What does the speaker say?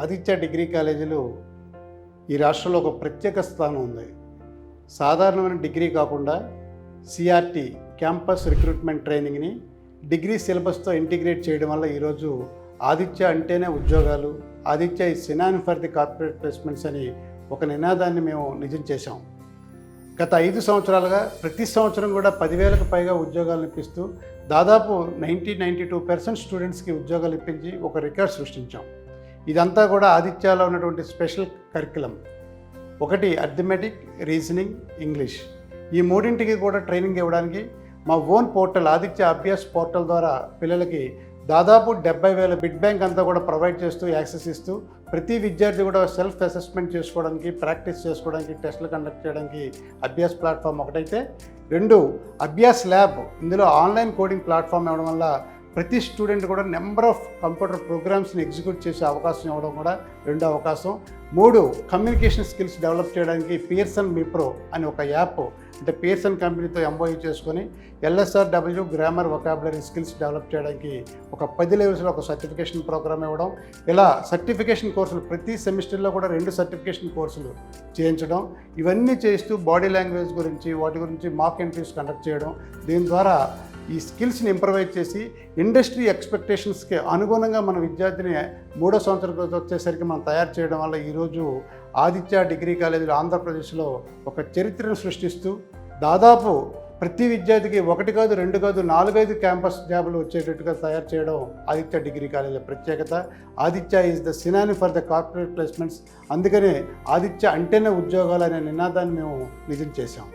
Aditya degree కాలేజీలు ఈ రాష్ట్రంలో ఒక ప్రత్యేక స్థానం ఉంది. సాధారణమైన డిగ్రీ కాకుండా సిఆర్టీ క్యాంపస్ రిక్రూట్మెంట్ ట్రైనింగ్ని డిగ్రీ సిలబస్తో ఇంటిగ్రేట్ చేయడం వల్ల ఈరోజు ఆదిత్య అంటేనే ఉద్యోగాలు, Aditya is synonym for the corporate placements అని ఒక నినాదాన్ని మేము నిజం చేశాం. గత 5 సంవత్సరాలుగా ప్రతి సంవత్సరం కూడా 10,000కు పైగా ఉద్యోగాలను ఇప్పిస్తూ దాదాపు 92% స్టూడెంట్స్కి ఉద్యోగాలు ఇప్పించి ఒక రికార్డ్ సృష్టించాం. ఇదంతా కూడా ఆదిత్యలో ఉన్నటువంటి స్పెషల్ కరికులం. ఒకటి అర్థమెటిక్, రీజనింగ్, ఇంగ్లీష్. ఈ మూడింటికి కూడా ట్రైనింగ్ ఇవ్వడానికి మా own portal Aditya Abhyas portal ద్వారా పిల్లలకి దాదాపు 70,000 బిడ్ బ్యాంక్ అంతా కూడా ప్రొవైడ్ చేస్తూ యాక్సెస్ ఇస్తూ ప్రతి విద్యార్థి కూడా సెల్ఫ్ అసెస్మెంట్ చేసుకోవడానికి, ప్రాక్టీస్ చేసుకోవడానికి, టెస్టులు కండక్ట్ చేయడానికి అభ్యాస్ ప్లాట్ఫామ్ ఒకటైతే, 2 అభ్యాస్ ల్యాబ్. ఇందులో ఆన్లైన్ కోడింగ్ ప్లాట్ఫామ్ ఇవ్వడం వల్ల ప్రతి స్టూడెంట్ కూడా నెంబర్ ఆఫ్ కంప్యూటర్ ప్రోగ్రామ్స్ని ఎగ్జిక్యూట్ చేసే అవకాశం ఇవ్వడం కూడా 2వ అవకాశం. 3 కమ్యూనికేషన్ స్కిల్స్ డెవలప్ చేయడానికి పియర్సన్ మీప్రో అని ఒక యాప్, అంటే పియర్సన్ కంపెనీతో ఎంఓయూ చేసుకొని LSRW grammar vocabulary skills develop చేయడానికి ఒక 10 లెవెల్స్లో ఒక సర్టిఫికేషన్ ప్రోగ్రామ్ ఇవ్వడం. ఇలా సర్టిఫికేషన్ కోర్సులు ప్రతి సెమిస్టర్లో కూడా 2 సర్టిఫికేషన్ కోర్సులు చేయించడం. ఇవన్నీ చేస్తూ బాడీ లాంగ్వేజ్ గురించి, వాటి గురించి మాక్ ఇంటర్వ్యూస్ కండక్ట్ చేయడం. దీని ద్వారా ఈ స్కిల్స్ని ఇంప్రవైజ్ చేసి ఇండస్ట్రీ ఎక్స్పెక్టేషన్స్కి అనుగుణంగా మన విద్యార్థిని 3వ సంవత్సరం వచ్చేసరికి మనం తయారు చేయడం వల్ల ఈరోజు ఆదిత్య డిగ్రీ కాలేజీలో ఆంధ్రప్రదేశ్లో ఒక చరిత్రను సృష్టిస్తూ దాదాపు ప్రతి విద్యార్థికి 1 కాదు, 2 కాదు, 4-5 క్యాంపస్ జాబులు వచ్చేటట్టుగా తయారు చేయడం ఆదిత్య డిగ్రీ కాలేజీల ప్రత్యేకత. Aditya is the synonym for the corporate placements. అందుకనే ఆదిత్య అంటేనే ఉద్యోగాలు అనే నినాదాన్ని మేము నిజం చేశాం.